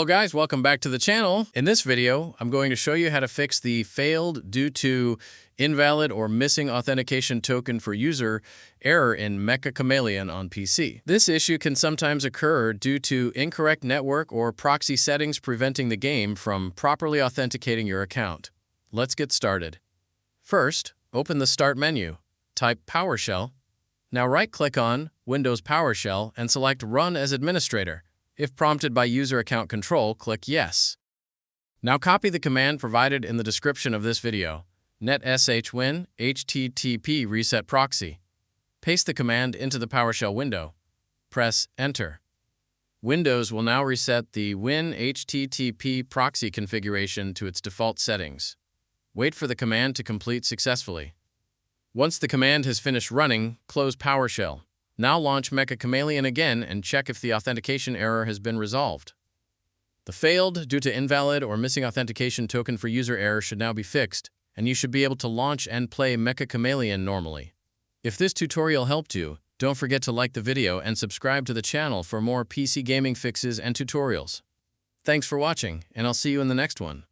Hello guys, welcome back to the channel. In this video, I'm going to show you how to fix the failed due to invalid or missing authentication token for user error in MECCHA CHAMELEON on PC. This issue can sometimes occur due to incorrect network or proxy settings preventing the game from properly authenticating your account. Let's get started. First, open the Start menu. Type PowerShell. Now right-click on Windows PowerShell and select Run as Administrator. If prompted by User Account Control, click Yes. Now copy the command provided in the description of this video, netsh winhttp reset proxy. Paste the command into the PowerShell window. Press Enter. Windows will now reset the winhttp proxy configuration to its default settings. Wait for the command to complete successfully. Once the command has finished running, close PowerShell. Now launch MECCHA CHAMELEON again and check if the authentication error has been resolved. The failed due to invalid or missing authentication token for user error should now be fixed, and you should be able to launch and play MECCHA CHAMELEON normally. If this tutorial helped you, don't forget to like the video and subscribe to the channel for more PC gaming fixes and tutorials. Thanks for watching, and I'll see you in the next one.